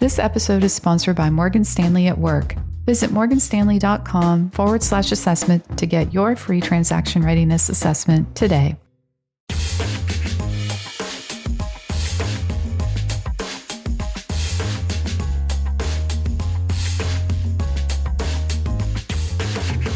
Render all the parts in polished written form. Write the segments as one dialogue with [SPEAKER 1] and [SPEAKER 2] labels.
[SPEAKER 1] This episode is sponsored by Morgan Stanley at Work. Visit morganstanley.com/assessment to get your free transaction readiness assessment today.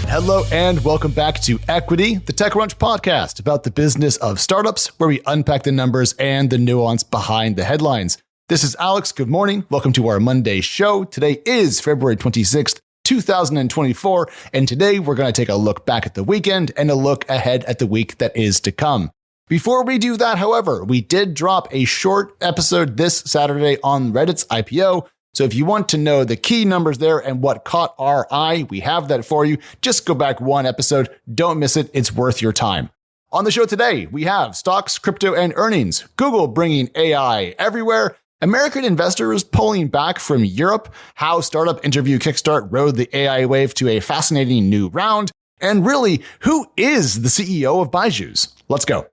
[SPEAKER 2] Hello and welcome back to Equity, the TechCrunch podcast about the business of startups, where we unpack the numbers and the nuance behind the headlines. This is Alex. Good morning. Welcome to our Monday show. Today is February 26th, 2024, and today we're going to take a look back at the weekend and a look ahead at the week that is to come. Before we do that, however, we did drop a short episode this Saturday on Reddit's IPO. So if you want to know the key numbers there and what caught our eye, we have that for you. Just go back one episode. Don't miss it. It's worth your time. On the show today, we have stocks, crypto, and earnings, Google bringing AI everywhere, American investors pulling back from Europe, how startup interview Kickstart rode the AI wave to a fascinating new round, and really, who is the CEO of Byju? Let's go.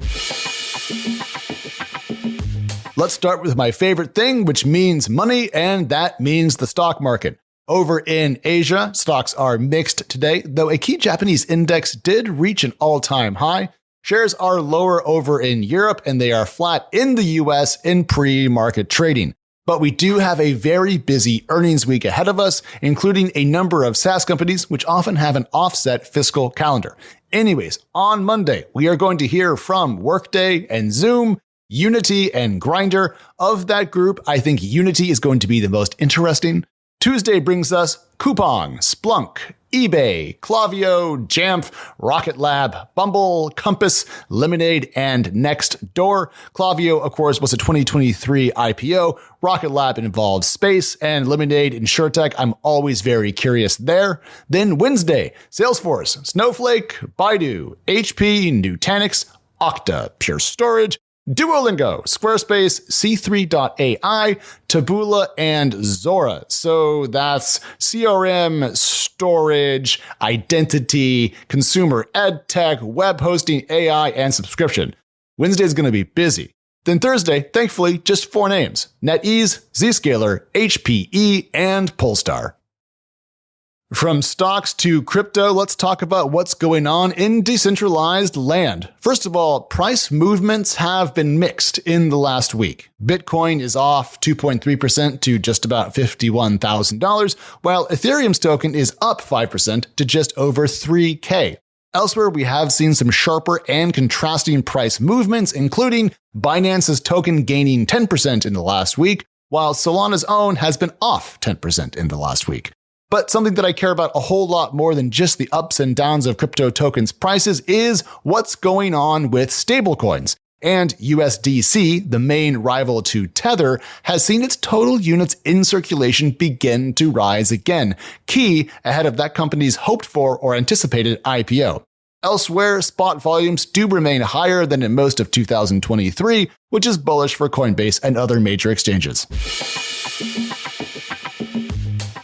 [SPEAKER 2] Let's start with my favorite thing, which means money, and that means the stock market. Over in Asia, stocks are mixed today, though a key Japanese index did reach an all-time high. Shares are lower over in Europe, and they are flat in the US in pre-market trading. But we do have a very busy earnings week ahead of us, including a number of SaaS companies, which often have an offset fiscal calendar. Anyways, on Monday, we are going to hear from Workday and Zoom, Unity and Grindr. Of that group, I think Unity is going to be the most interesting. Tuesday brings us Coupang, Splunk, eBay, Klaviyo, Jamf, Rocket Lab, Bumble, Compass, Lemonade, and Nextdoor. Klaviyo, of course, was a 2023 IPO. Rocket Lab involves space, and Lemonade InsurTech. I'm always very curious there. Then Wednesday, Salesforce, Snowflake, Byju, HP, Nutanix, Okta, Pure Storage, Duolingo, Squarespace, C3.ai, Taboola, and Zora. So that's CRM, storage, identity, consumer ed tech, web hosting, AI, and subscription. Wednesday is going to be busy. Then Thursday, thankfully, just 4 names: NetEase, Zscaler, HPE, and Polestar. From stocks to crypto, let's talk about what's going on in decentralized land. First of all, price movements have been mixed in the last week. Bitcoin is off 2.3% to just about $51,000, while Ethereum's token is up 5% to just over $3K. Elsewhere, we have seen some sharper and contrasting price movements, including Binance's token gaining 10% in the last week, while Solana's own has been off 10% in the last week. But something that I care about a whole lot more than just the ups and downs of crypto tokens prices is what's going on with stablecoins. And USDC, the main rival to Tether, has seen its total units in circulation begin to rise again, key ahead of that company's hoped for or anticipated IPO. Elsewhere, spot volumes do remain higher than in most of 2023, which is bullish for Coinbase and other major exchanges.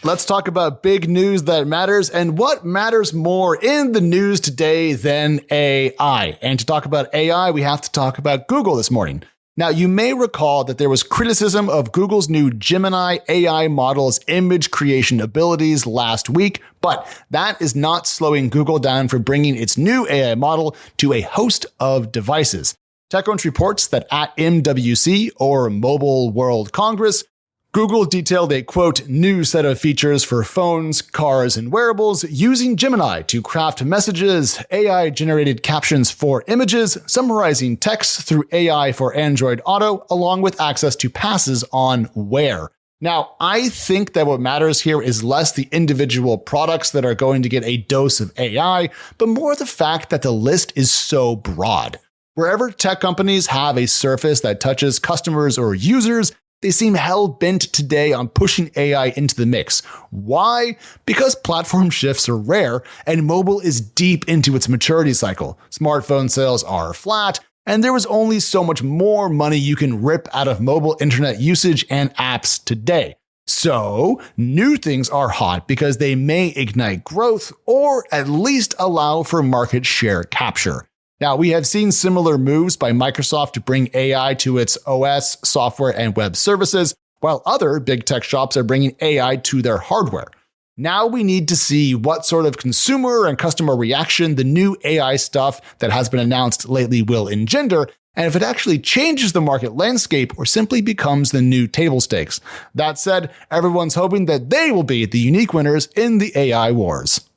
[SPEAKER 2] Let's talk about big news that matters, and what matters more in the news today than AI. And to talk about AI, we have to talk about Google this morning. Now, you may recall that there was criticism of Google's new Gemini AI model's image creation abilities last week, but that is not slowing Google down from bringing its new AI model to a host of devices. TechCrunch reports that at MWC, or Mobile World Congress, Google detailed a, quote, new set of features for phones, cars, and wearables using Gemini to craft messages, AI-generated captions for images, summarizing text through AI for Android Auto, along with access to passes on Wear. Now, I think that what matters here is less the individual products that are going to get a dose of AI, but more the fact that the list is so broad. Wherever tech companies have a surface that touches customers or users, they seem hell-bent today on pushing AI into the mix. Why? Because platform shifts are rare, and mobile is deep into its maturity cycle. Smartphone sales are flat, and there is only so much more money you can rip out of mobile internet usage and apps today. So, new things are hot because they may ignite growth or at least allow for market share capture. Now, we have seen similar moves by Microsoft to bring AI to its OS, software, and web services, while other big tech shops are bringing AI to their hardware. Now we need to see what sort of consumer and customer reaction the new AI stuff that has been announced lately will engender, and if it actually changes the market landscape or simply becomes the new table stakes. That said, everyone's hoping that they will be the unique winners in the AI wars.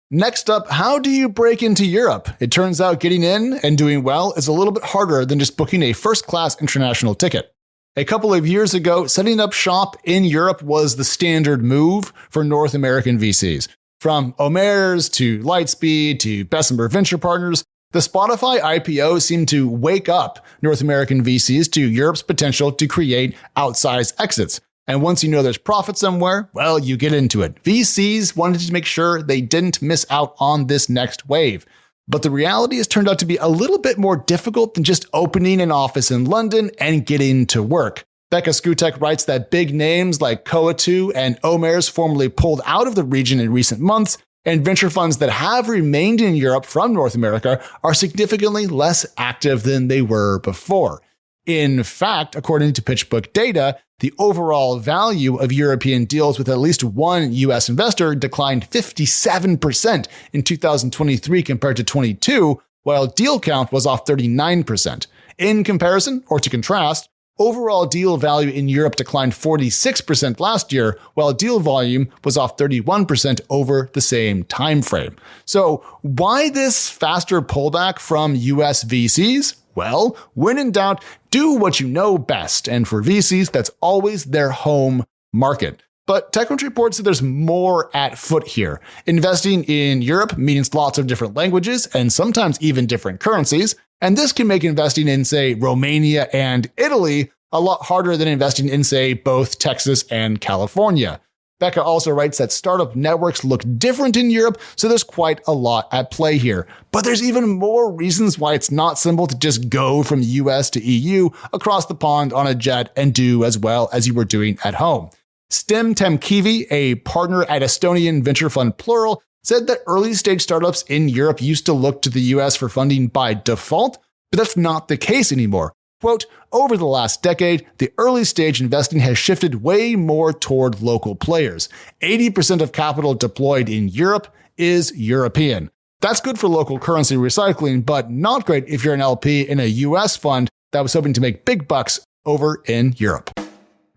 [SPEAKER 2] Next up, how do you break into Europe? It turns out getting in and doing well is a little bit harder than just booking a first-class international ticket. A couple of years ago, setting up shop in Europe was the standard move for North American VCs. From Omer's to Lightspeed to Bessemer Venture Partners, the Spotify IPO seemed to wake up North American VCs to Europe's potential to create outsized exits. And once you know there's profit somewhere, well, you get into it. VCs wanted to make sure they didn't miss out on this next wave. But the reality has turned out to be a little bit more difficult than just opening an office in London and getting to work. Becca Skutek writes that big names like Coatue and Omer's formally pulled out of the region in recent months, and venture funds that have remained in Europe from North America are significantly less active than they were before. In fact, according to PitchBook data, the overall value of European deals with at least one US investor declined 57% in 2023 compared to 22, while deal count was off 39%. In comparison, or to contrast, overall deal value in Europe declined 46% last year, while deal volume was off 31% over the same time frame. So why this faster pullback from US VCs? Well, when in doubt, do what you know best. And for VCs, that's always their home market. But TechCrunch reports that there's more at foot here. Investing in Europe means lots of different languages and sometimes even different currencies. And this can make investing in, say, Romania and Italy a lot harder than investing in, say, both Texas and California. Becca also writes that startup networks look different in Europe, so there's quite a lot at play here. But there's even more reasons why it's not simple to just go from US to EU across the pond on a jet and do as well as you were doing at home. Stim Temkivi, a partner at Estonian venture fund Plural, said that early stage startups in Europe used to look to the US for funding by default, but that's not the case anymore. Quote, over the last decade, the early stage investing has shifted way more toward local players. 80% of capital deployed in Europe is European. That's good for local currency recycling, but not great if you're an LP in a US fund that was hoping to make big bucks over in Europe.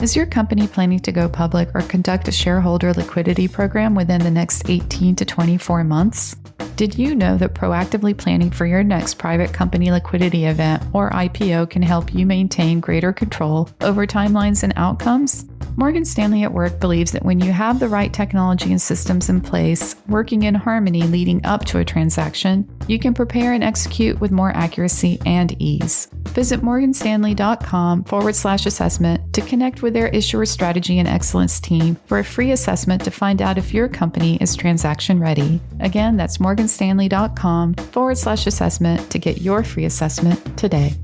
[SPEAKER 1] Is your company planning to go public or conduct a shareholder liquidity program within the next 18 to 24 months? Did you know that proactively planning for your next private company liquidity event or IPO can help you maintain greater control over timelines and outcomes? Morgan Stanley at Work believes that when you have the right technology and systems in place, working in harmony leading up to a transaction, you can prepare and execute with more accuracy and ease. Visit morganstanley.com/assessment to connect with their issuer strategy and excellence team for a free assessment to find out if your company is transaction ready. Again, that's morganstanley.com/assessment to get your free assessment today.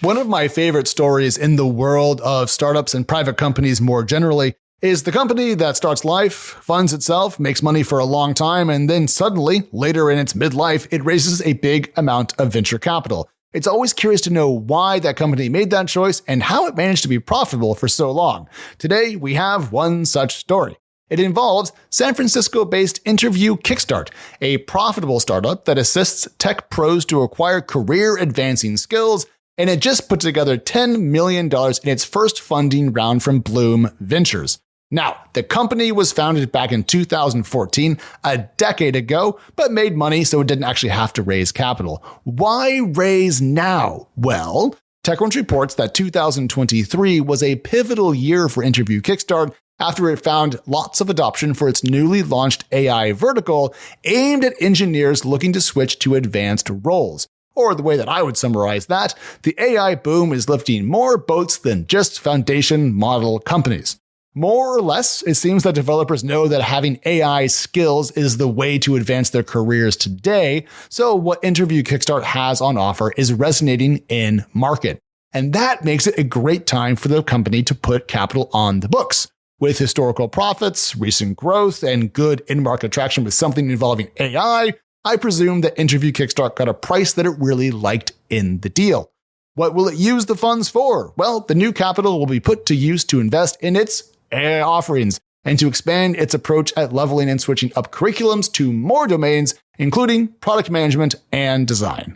[SPEAKER 2] One of my favorite stories in the world of startups and private companies more generally is the company that starts life, funds itself, makes money for a long time, and then suddenly, later in its midlife, it raises a big amount of venture capital. It's always curious to know why that company made that choice and how it managed to be profitable for so long. Today, we have one such story. It involves San Francisco-based Interview Kickstart, a profitable startup that assists tech pros to acquire career-advancing skills, and it just put together $10 million in its first funding round from Bloom Ventures. Now, the company was founded back in 2014, a decade ago, but made money so it didn't actually have to raise capital. Why raise now? Well, TechCrunch reports that 2023 was a pivotal year for Interview Kickstart after it found lots of adoption for its newly launched AI vertical aimed at engineers looking to switch to advanced roles. Or the way that I would summarize that, the AI boom is lifting more boats than just foundation model companies. More or less, it seems that developers know that having AI skills is the way to advance their careers today, so what Interview Kickstart has on offer is resonating in market. And that makes it a great time for the company to put capital on the books. With historical profits, recent growth, and good in-market traction with something involving AI, I presume that Interview Kickstart got a price that it really liked in the deal. What will it use the funds for? Well, the new capital will be put to use to invest in its offerings and to expand its approach at leveling and switching up curriculums to more domains, including product management and design.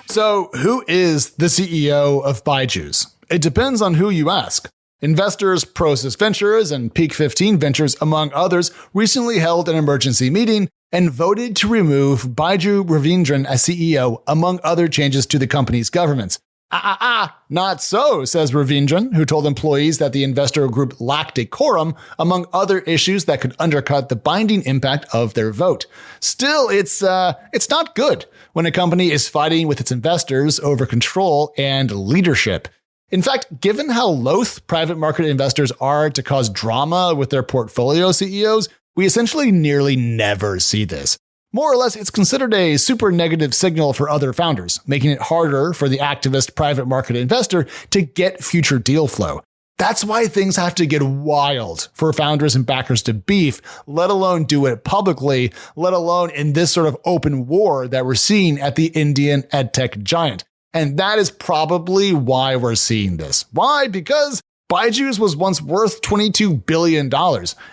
[SPEAKER 2] So, who is the CEO of Byju? It depends on who you ask. Investors, Prosus Ventures, and Peak 15 Ventures, among others, recently held an emergency meeting and voted to remove Byju Ravindran as CEO, among other changes to the company's governance. Not so, says Ravindran, who told employees that the investor group lacked a quorum, among other issues that could undercut the binding impact of their vote. Still, it's not good when a company is fighting with its investors over control and leadership. In fact, given how loath private market investors are to cause drama with their portfolio CEOs, we essentially nearly never see this. More or less, it's considered a super negative signal for other founders, making it harder for the activist private market investor to get future deal flow. That's why things have to get wild for founders and backers to beef, let alone do it publicly, let alone in this sort of open war that we're seeing at the Indian edtech giant. And that is probably why we're seeing this. Why? Because Byju was once worth $22 billion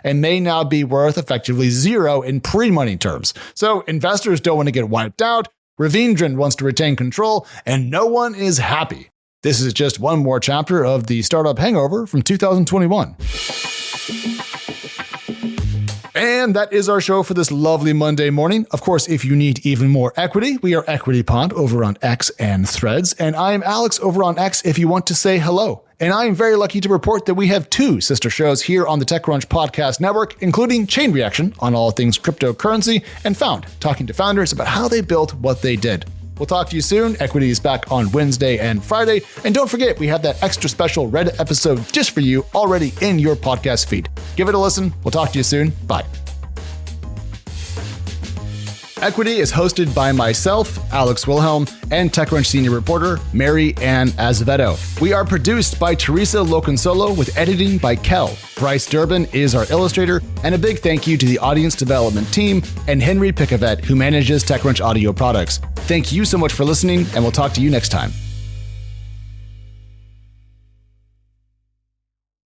[SPEAKER 2] and may now be worth effectively zero in pre-money terms. So investors don't want to get wiped out, Ravindran wants to retain control, and no one is happy. This is just one more chapter of the startup hangover from 2021. And that is our show for this lovely Monday morning. Of course, if you need even more equity, we are Equity Pod over on X and Threads. And I am Alex over on X if you want to say hello. And I am very lucky to report that we have 2 sister shows here on the TechCrunch Podcast Network, including Chain Reaction on all things cryptocurrency and Found, talking to founders about how they built what they did. We'll talk to you soon. Equity is back on Wednesday and Friday. And don't forget, we have that extra special Reddit episode just for you already in your podcast feed. Give it a listen. We'll talk to you soon. Bye. Equity is hosted by myself, Alex Wilhelm, and TechCrunch senior reporter, Mary Ann Azevedo. We are produced by Teresa Loconsolo with editing by Kel. Bryce Durbin is our illustrator, and a big thank you to the audience development team and Henry Picavet, who manages TechCrunch audio products. Thank you so much for listening, and we'll talk to you next time.